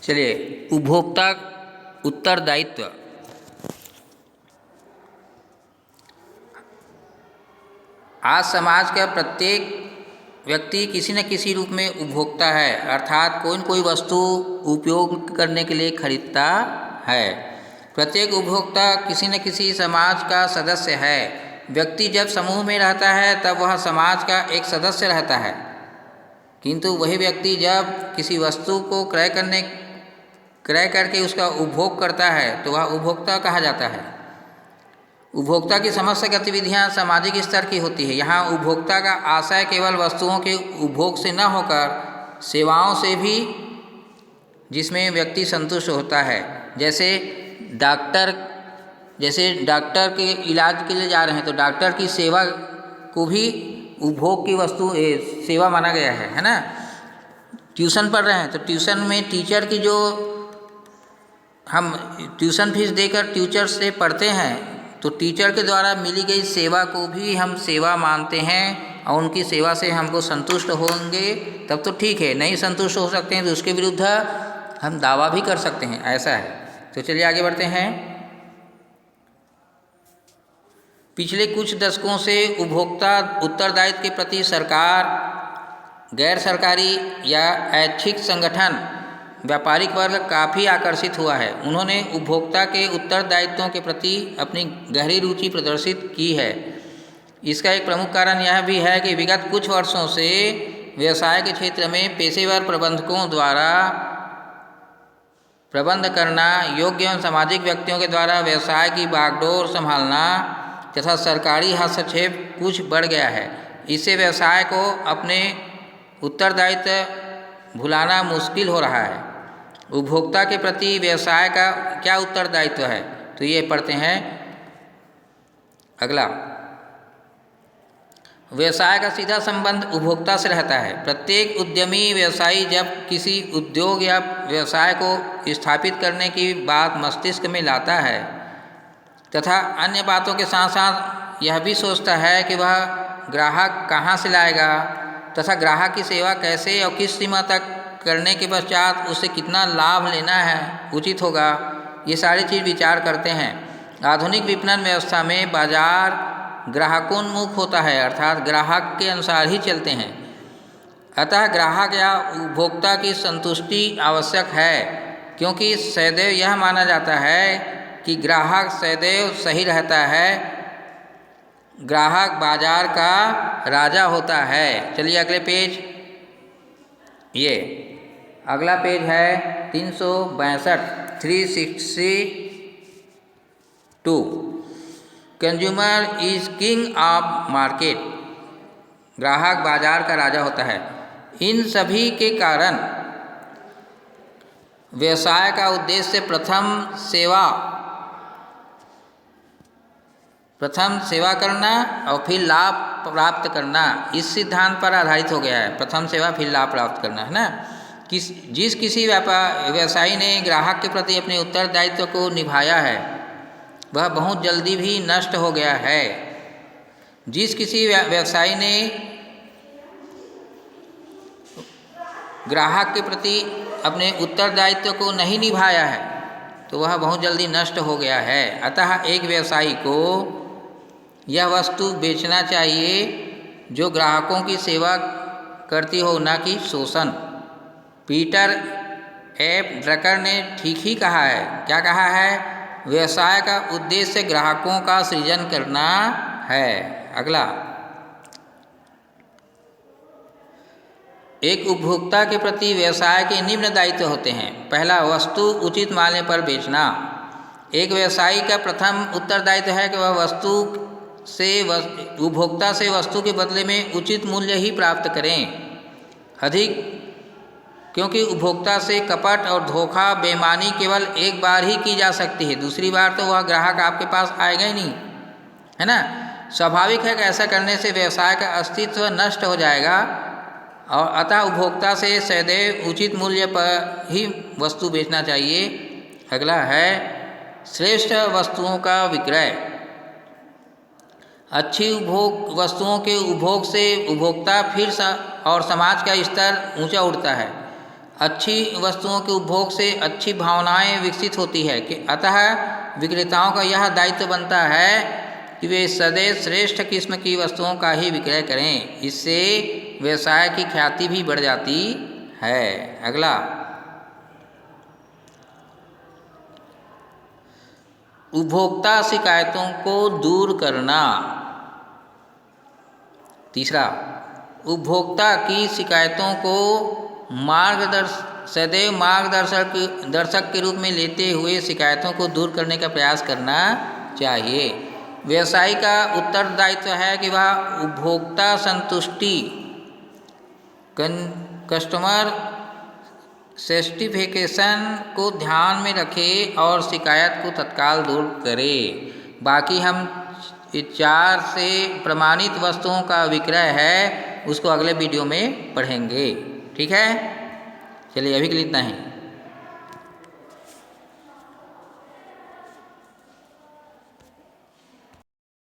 चलिए, उपभोक्ता उत्तरदायित्व। आज समाज का प्रत्येक व्यक्ति किसी न किसी रूप में उपभोक्ता है, अर्थात कोई न कोई वस्तु उपयोग करने के लिए खरीदता है। प्रत्येक उपभोक्ता किसी न किसी समाज का सदस्य है। व्यक्ति जब समूह में रहता है तब वह समाज का एक सदस्य रहता है, किंतु वही व्यक्ति जब किसी वस्तु को क्रय करके उसका उपभोग करता है तो वह उपभोक्ता कहा जाता है। उपभोक्ता की समस्त गतिविधियां सामाजिक स्तर की होती है। यहाँ उपभोक्ता का आशय केवल वस्तुओं के उपभोग से न होकर सेवाओं से भी, जिसमें व्यक्ति संतुष्ट होता है। जैसे डॉक्टर के इलाज के लिए जा रहे हैं तो डॉक्टर की सेवा को भी उपभोग की वस्तु सेवा माना गया है ना। ट्यूशन पढ़ रहे हैं तो ट्यूशन में टीचर की जो हम ट्यूशन फीस देकर टीचर से पढ़ते हैं तो टीचर के द्वारा मिली गई सेवा को भी हम सेवा मानते हैं, और उनकी सेवा से हमको संतुष्ट होंगे तब तो ठीक है। नहीं संतुष्ट हो सकते हैं तो उसके विरुद्ध हम दावा भी कर सकते हैं, ऐसा है। तो चलिए आगे बढ़ते हैं। पिछले कुछ दशकों से उपभोक्ता उत्तरदायित्व के प्रति सरकार, गैर सरकारी या ऐच्छिक संगठन, व्यापारिक वर्ग काफ़ी आकर्षित हुआ है। उन्होंने उपभोक्ता के उत्तरदायित्वों के प्रति अपनी गहरी रुचि प्रदर्शित की है। इसका एक प्रमुख कारण यह भी है कि विगत कुछ वर्षों से व्यवसाय के क्षेत्र में पेशेवर प्रबंधकों द्वारा प्रबंध करना, योग्य एवं सामाजिक व्यक्तियों के द्वारा व्यवसाय की बागडोर संभालना तथा सरकारी हस्तक्षेप कुछ बढ़ गया है। इससे व्यवसाय को अपने उत्तरदायित्व भुलाना मुश्किल हो रहा है। उपभोक्ता के प्रति व्यवसाय का क्या उत्तरदायित्व है, तो ये पढ़ते हैं। अगला, व्यवसाय का सीधा संबंध उपभोक्ता से रहता है। प्रत्येक उद्यमी व्यवसायी जब किसी उद्योग या व्यवसाय को स्थापित करने की बात मस्तिष्क में लाता है तथा अन्य बातों के साथ साथ यह भी सोचता है कि वह ग्राहक कहाँ से लाएगा तथा ग्राहक की सेवा कैसे और किस सीमा तक करने के पश्चात उससे कितना लाभ लेना है उचित होगा, ये सारी चीज़ विचार करते हैं। आधुनिक विपणन व्यवस्था में बाजार ग्राहकोन्मुख होता है, अर्थात ग्राहक के अनुसार ही चलते हैं। अतः ग्राहक या उपभोक्ता की संतुष्टि आवश्यक है, क्योंकि सदैव यह माना जाता है कि ग्राहक सदैव सही रहता है। ग्राहक बाजार का राजा होता है। चलिए अगले पेज। ये अगला पेज है 362। Consumer is king of market. ग्राहक बाजार का राजा होता है। इन सभी के कारण व्यवसाय का उद्देश्य प्रथम सेवा करना और फिर लाभ प्राप्त करना, इस सिद्धांत पर आधारित हो गया है। प्रथम सेवा फिर लाभ प्राप्त करना, है ना। जिस किसी व्यवसायी ने ग्राहक के प्रति अपने उत्तरदायित्व को निभाया है वह बहुत जल्दी भी नष्ट हो गया है। जिस किसी व्यवसायी ने ग्राहक के प्रति अपने उत्तरदायित्व को नहीं निभाया है तो वह बहुत जल्दी नष्ट हो गया है। अतः एक व्यवसायी को यह वस्तु बेचना चाहिए जो ग्राहकों की सेवा करती हो, न कि शोषण। पीटर एफ ड्रकर ने ठीक ही कहा है। क्या कहा है? व्यवसाय का उद्देश्य ग्राहकों का सृजन करना है। अगला, एक उपभोक्ता के प्रति व्यवसाय के निम्न दायित्व होते हैं। पहला, वस्तु उचित मूल्य पर बेचना। एक व्यवसायी का प्रथम उत्तरदायित्व है कि वह उपभोक्ता से वस्तु के बदले में उचित मूल्य ही प्राप्त करें। क्योंकि उपभोक्ता से कपट और धोखा, बेईमानी केवल एक बार ही की जा सकती है, दूसरी बार तो वह ग्राहक आपके पास आएगा ही नहीं, है ना। स्वाभाविक है कि ऐसा करने से व्यवसाय का अस्तित्व नष्ट हो जाएगा, और अतः उपभोक्ता से सदैव उचित मूल्य पर ही वस्तु बेचना चाहिए। अगला है श्रेष्ठ वस्तुओं का विक्रय। अच्छी वस्तुओं के उपभोग से उपभोक्ता फिर और समाज का स्तर ऊंचा उठता है। अच्छी वस्तुओं के उपभोग से अच्छी भावनाएं विकसित होती है कि अतः विक्रेताओं का यह दायित्व बनता है कि वे सदैव श्रेष्ठ किस्म की वस्तुओं का ही विक्रय करें। इससे व्यवसाय की ख्याति भी बढ़ जाती है। अगला, उपभोक्ता शिकायतों को दूर करना। तीसरा, उपभोक्ता की शिकायतों को सदैव मार्गदर्शक के रूप में लेते हुए शिकायतों को दूर करने का प्रयास करना चाहिए। व्यवसायी का उत्तरदायित्व है कि वह उपभोक्ता संतुष्टि कस्टमर सेटिस्फैक्शन को ध्यान में रखे और शिकायत को तत्काल दूर करे। बाकी हम 4 से प्रमाणित वस्तुओं का विक्रय है उसको अगले वीडियो में पढ़ेंगे। ठीक है, चलिए अभी के लिए इतना ही।